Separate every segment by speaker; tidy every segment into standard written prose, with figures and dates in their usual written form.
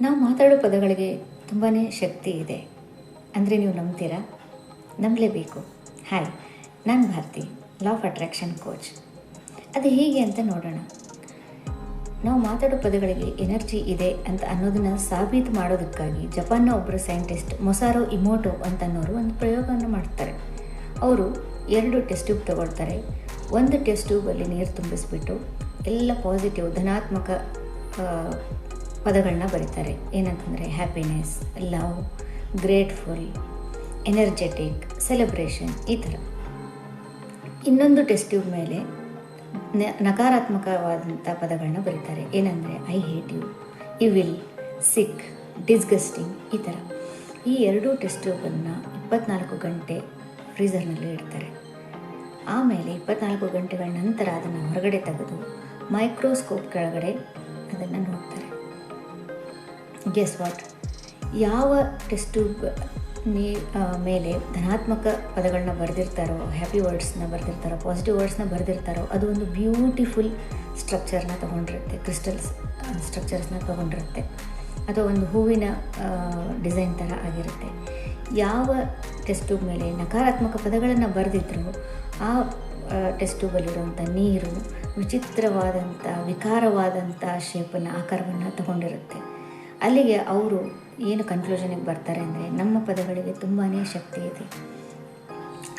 Speaker 1: ನಾವು ಮಾತಾಡೋ ಪದಗಳಿಗೆ ತುಂಬಾ ಶಕ್ತಿ ಇದೆ ಅಂದರೆ ನೀವು ನಂಬ್ತೀರಾ? ನಂಬಲೇಬೇಕು. ಹಾಯ್, ನಾನು Bharati, law of attraction coach. ಅದು ಹೇಗೆ ಅಂತ ನೋಡೋಣ. ನಾವು ಮಾತಾಡೋ ಪದಗಳಿಗೆ ಎನರ್ಜಿ ಇದೆ ಅಂತ ಅನ್ನೋದನ್ನು ಸಾಬೀತು ಮಾಡೋದಕ್ಕಾಗಿ ಜಪಾನ್ನ ಒಬ್ಬರು ಸೈಂಟಿಸ್ಟ್ ಮೊಸಾರೋ ಇಮೋಟೋ ಅಂತ ಅನ್ನೋರು ಒಂದು ಪ್ರಯೋಗವನ್ನು ಮಾಡ್ತಾರೆ. ಅವರು 2 ಟೆಸ್ಟ್ ಟ್ಯೂಬ್ ತಗೊಳ್ತಾರೆ. ಒಂದು ಟೆಸ್ಟ್ ಟ್ಯೂಬಲ್ಲಿ ನೀರು ತುಂಬಿಸ್ಬಿಟ್ಟು ಎಲ್ಲ ಪಾಸಿಟಿವ್ ಧನಾತ್ಮಕ ಪದಗಳನ್ನ ಬರೀತಾರೆ. ಏನಂತಂದರೆ happiness, love, grateful, energetic, celebration, ಈ ಥರ. ಇನ್ನೊಂದು ಟೆಸ್ಟ್ ಟ್ಯೂಬ್ ಮೇಲೆ ನಕಾರಾತ್ಮಕವಾದಂಥ ಪದಗಳನ್ನ ಬರೀತಾರೆ. ಏನಂದರೆ I hate you, evil, sick, disgusting, ಈ ಥರ. ಈ 2 ಟೆಸ್ಟ್ ಟ್ಯೂಬನ್ನು 24 ಗಂಟೆ ಫ್ರೀಝರ್ನಲ್ಲಿ ಇಡ್ತಾರೆ. ಆಮೇಲೆ 24 ಗಂಟೆಗಳ ನಂತರ ಅದನ್ನು ಹೊರಗಡೆ ತೆಗೆದು ಮೈಕ್ರೋಸ್ಕೋಪ್ ಕೆಳಗಡೆ ಅದನ್ನು ನೋಡ್ತಾರೆ. Guess what? ಯಾವ ಟೆಸ್ಟ್ ಟ್ಯೂಬ್ ಮೇಲೆ ಧನಾತ್ಮಕ ಪದಗಳನ್ನ ಬರೆದಿರ್ತಾರೋ, ಹ್ಯಾಪಿ ವರ್ಡ್ಸ್ನ ಬರೆದಿರ್ತಾರೋ, ಪಾಸಿಟಿವ್ ವರ್ಡ್ಸ್ನ ಬರೆದಿರ್ತಾರೋ, ಅದು ಒಂದು ಬ್ಯೂಟಿಫುಲ್ ಸ್ಟ್ರಕ್ಚರ್ನ ತೊಗೊಂಡಿರುತ್ತೆ, ಕ್ರಿಸ್ಟಲ್ಸ್ ಸ್ಟ್ರಕ್ಚರ್ಸ್ನ ತೊಗೊಂಡಿರುತ್ತೆ, ಅಥವಾ ಒಂದು ಹೂವಿನ ಡಿಸೈನ್ ಥರ ಆಗಿರುತ್ತೆ. ಯಾವ ಟೆಸ್ಟ್ ಟ್ಯೂಬ್ ಮೇಲೆ ನಕಾರಾತ್ಮಕ ಪದಗಳನ್ನು ಬರೆದಿದ್ರು ಆ ಟೆಸ್ಟ್ ಟ್ಯೂಬಲ್ಲಿರುವಂಥ ನೀರು ವಿಚಿತ್ರವಾದಂಥ, ವಿಕಾರವಾದಂಥ ಶೇಪನ್ನು, ಆಕಾರವನ್ನು ತಗೊಂಡಿರುತ್ತೆ. ಅಲ್ಲಿಗೆ ಅವರು ಏನು ಕನ್ಕ್ಲೂಷನಿಗೆ ಬರ್ತಾರೆ ಅಂದರೆ, ನಮ್ಮ ಪದಗಳಿಗೆ ತುಂಬಾ ಶಕ್ತಿ ಇದೆ.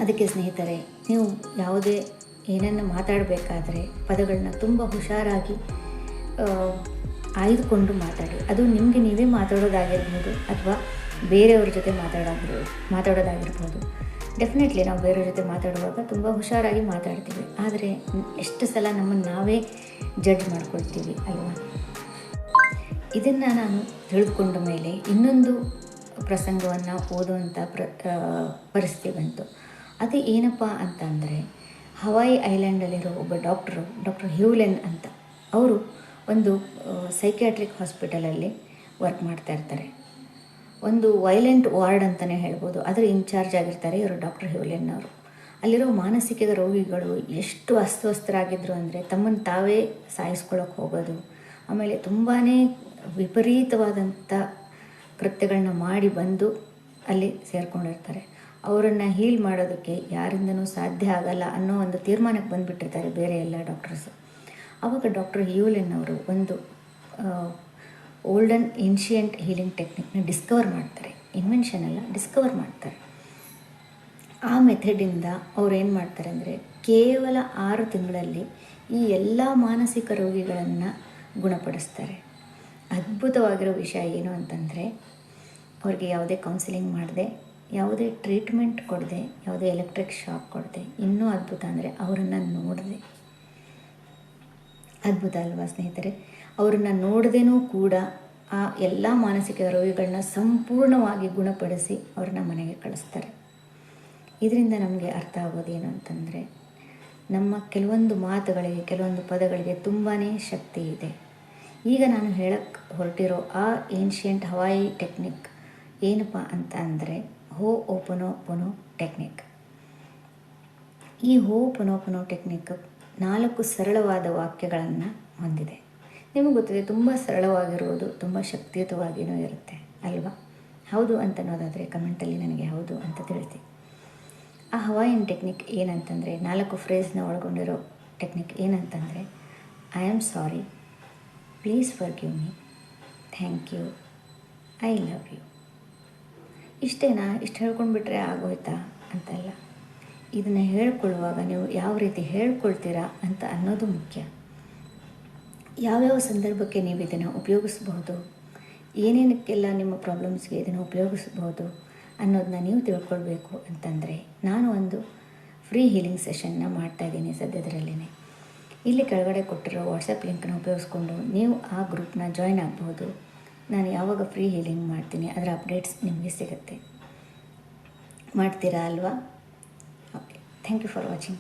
Speaker 1: ಅದಕ್ಕೆ ಸ್ನೇಹಿತರೆ, ನೀವು ಯಾವುದೇ ಏನನ್ನು ಮಾತಾಡಬೇಕಾದ್ರೆ ಪದಗಳನ್ನ ತುಂಬ ಹುಷಾರಾಗಿ ಆಯ್ದುಕೊಂಡು ಮಾತಾಡಿ. ಅದು ನಿಮಗೆ ನೀವೇ ಮಾತಾಡೋದಾಗಿರ್ಬೋದು ಅಥವಾ ಬೇರೆಯವ್ರ ಜೊತೆ ಮಾತಾಡೋದಾಗಿರ್ಬೋದು. ಡೆಫಿನೆಟ್ಲಿ ನಾವು ಬೇರೆಯವ್ರ ಜೊತೆ ಮಾತಾಡುವಾಗ ತುಂಬ ಹುಷಾರಾಗಿ ಮಾತಾಡ್ತೀವಿ, ಆದರೆ ಎಷ್ಟು ಸಲ ನಮ್ಮನ್ನು ನಾವೇ ಜಡ್ಜ್ ಮಾಡ್ಕೊಳ್ತೀವಿ ಅಲ್ವಾ? ಇದನ್ನು ನಾನು ತಿಳಿದುಕೊಂಡ ಮೇಲೆ ಇನ್ನೊಂದು ಪ್ರಸಂಗವನ್ನು ಓದುವಂಥ ಪರಿಸ್ಥಿತಿ ಬಂತು. ಅದು ಏನಪ್ಪ ಅಂತಂದರೆ, ಹವಾಯಿ ಐಲ್ಯಾಂಡಲ್ಲಿರೋ ಒಬ್ಬ ಡಾಕ್ಟರ್ ಹ್ಯೂಲೆನ್ ಅಂತ. ಅವರು ಒಂದು ಸೈಕ್ಯಾಟ್ರಿಕ್ ಹಾಸ್ಪಿಟಲಲ್ಲಿ ವರ್ಕ್ ಮಾಡ್ತಾ ಇರ್ತಾರೆ. ಒಂದು ವೈಲೆಂಟ್ ವಾರ್ಡ್ ಅಂತಲೇ ಹೇಳ್ಬೋದು. ಅದರ ಇನ್ಚಾರ್ಜ್ ಆಗಿರ್ತಾರೆ ಇವರು ಡಾಕ್ಟರ್ ಹ್ಯೂಲೆನ್ ಅವರು. ಅಲ್ಲಿರೋ ಮಾನಸಿಕ ರೋಗಿಗಳು ಎಷ್ಟು ಅಸ್ವಸ್ಥರಾಗಿದ್ದರು ಅಂದರೆ ತಮ್ಮನ್ನು ತಾವೇ ಸಾಯಿಸ್ಕೊಳ್ಳೋಕೆ ಹೋಗೋದು, ಆಮೇಲೆ ತುಂಬಾ ವಿಪರೀತವಾದಂಥ ಕೃತ್ಯಗಳನ್ನ ಮಾಡಿ ಬಂದು ಅಲ್ಲಿ ಸೇರಿಕೊಂಡಿರ್ತಾರೆ. ಅವರನ್ನು ಹೀಲ್ ಮಾಡೋದಕ್ಕೆ ಯಾರಿಂದನೂ ಸಾಧ್ಯ ಆಗಲ್ಲ ಅನ್ನೋ ಒಂದು ತೀರ್ಮಾನಕ್ಕೆ ಬಂದುಬಿಟ್ಟಿರ್ತಾರೆ ಬೇರೆ ಎಲ್ಲ ಡಾಕ್ಟರ್ಸು. ಆವಾಗ ಡಾಕ್ಟರ್ ಹ್ಯೂಲೆನ್ ಅವರು ಒಂದು ಓಲ್ಡನ್ ಏನ್ಷಿಯಂಟ್ ಹೀಲಿಂಗ್ ಟೆಕ್ನಿಕ್ನ ಡಿಸ್ಕವರ್ ಮಾಡ್ತಾರೆ. ಇನ್ವೆನ್ಷನ್ ಅಲ್ಲ, ಡಿಸ್ಕವರ್ ಮಾಡ್ತಾರೆ. ಆ ಮೆಥಡಿಂದ ಅವ್ರು ಏನು ಮಾಡ್ತಾರೆ ಅಂದರೆ, ಕೇವಲ 6 ತಿಂಗಳಲ್ಲಿ ಈ ಎಲ್ಲ ಮಾನಸಿಕ ರೋಗಿಗಳನ್ನು ಗುಣಪಡಿಸ್ತಾರೆ. ಅದ್ಭುತವಾಗಿರೋ ವಿಷಯ ಏನು ಅಂತಂದರೆ, ಅವ್ರಿಗೆ ಯಾವುದೇ ಕೌನ್ಸಿಲಿಂಗ್ ಮಾಡದೆ, ಯಾವುದೇ ಟ್ರೀಟ್ಮೆಂಟ್ ಕೊಡದೆ, ಯಾವುದೇ ಎಲೆಕ್ಟ್ರಿಕ್ ಶಾಕ್ ಕೊಡದೆ, ಇನ್ನೂ ಅದ್ಭುತ ಅಂದರೆ ಅವರನ್ನು ನೋಡದೆ. ಅದ್ಭುತ ಅಲ್ವಾ ಸ್ನೇಹಿತರೆ? ಅವರನ್ನು ನೋಡದೇನೂ ಕೂಡ ಆ ಎಲ್ಲ ಮಾನಸಿಕ ರೋಗಿಗಳನ್ನ ಸಂಪೂರ್ಣವಾಗಿ ಗುಣಪಡಿಸಿ ಅವ್ರನ್ನ ಮನೆಗೆ ಕಳಿಸ್ತಾರೆ. ಇದರಿಂದ ನಮಗೆ ಅರ್ಥ ಆಗೋದೇನು ಅಂತಂದರೆ, ನಮ್ಮ ಕೆಲವೊಂದು ಮಾತುಗಳಿಗೆ, ಕೆಲವೊಂದು ಪದಗಳಿಗೆ ತುಂಬಾ ಶಕ್ತಿ ಇದೆ. ಈಗ ನಾನು ಹೇಳಕ್ಕೆ ಹೊರಟಿರೋ ಆ ಏನ್ಷಿಯಂಟ್ ಹವಾಯಿ ಟೆಕ್ನಿಕ್ ಏನಪ್ಪ ಅಂತ ಅಂದರೆ ಹೋಪೊನೊಪೊನೊ ಟೆಕ್ನಿಕ್. ಈ ಹೋಪೊನೊಪೊನೊ ಟೆಕ್ನಿಕ್ 4 ಸರಳವಾದ ವಾಕ್ಯಗಳನ್ನು ಹೊಂದಿದೆ. ನಿಮಗೆ ಗೊತ್ತಿದೆ, ತುಂಬ ಸರಳವಾಗಿರುವುದು ತುಂಬ ಶಕ್ತಿಯುತವಾಗಿಯೂ ಇರುತ್ತೆ ಅಲ್ವಾ? ಹೌದು ಅಂತ ಅನ್ನೋದಾದರೆ ಕಮೆಂಟಲ್ಲಿ ನನಗೆ ಹೌದು ಅಂತ ತಿಳಿಸಿ. ಆ ಹವಾಯಿಯನ್ ಟೆಕ್ನಿಕ್ ಏನಂತಂದರೆ, 4 ಫ್ರೇಸ್ನ ಒಳಗೊಂಡಿರೋ ಟೆಕ್ನಿಕ್ ಏನಂತಂದರೆ, I am sorry, please forgive me, thank you, I love you. ಇಷ್ಟೇನಾ? ಇಷ್ಟು ಹೇಳ್ಕೊಂಡ್ಬಿಟ್ರೆ ಆಗೋಯ್ತಾ ಅಂತಲ್ಲ. ಇದನ್ನು ಹೇಳ್ಕೊಳ್ಳುವಾಗ ನೀವು ಯಾವ ರೀತಿ ಹೇಳ್ಕೊಳ್ತೀರಾ ಅಂತ ಅನ್ನೋದು ಮುಖ್ಯ. ಯಾವ್ಯಾವ ಸಂದರ್ಭಕ್ಕೆ ನೀವು ಇದನ್ನು ಉಪಯೋಗಿಸ್ಬಹುದು, ಏನೇನಕ್ಕೆಲ್ಲ ನಿಮ್ಮ ಪ್ರಾಬ್ಲಮ್ಸ್ಗೆ ಇದನ್ನು ಉಪಯೋಗಿಸ್ಬೋದು ಅನ್ನೋದನ್ನ ನೀವು ತಿಳ್ಕೊಳ್ಬೇಕು ಅಂತಂದರೆ, ನಾನು ಒಂದು ಫ್ರೀ ಹೀಲಿಂಗ್ ಸೆಷನ್ನ ಮಾಡ್ತಾಯಿದ್ದೀನಿ ಸದ್ಯದರಲ್ಲೇ. ಇಲ್ಲಿ ಕೆಳಗಡೆ ಕೊಟ್ಟಿರೋ ವಾಟ್ಸಪ್ ಲಿಂಕ್ನ ಉಪಯೋಗಿಸ್ಕೊಂಡು ನೀವು ಆ ಗ್ರೂಪ್ನ ಜಾಯ್ನ್ ಆಗ್ಬೋದು. ನಾನು ಯಾವಾಗ ಫ್ರೀ ಹೀಲಿಂಗ್ ಮಾಡ್ತೀನಿ ಅದರ ಅಪ್ಡೇಟ್ಸ್ ನಿಮಗೆ ಸಿಗುತ್ತೆ. ಮಾಡ್ತೀರಾ ಅಲ್ವಾ? Okay, thank you for watching.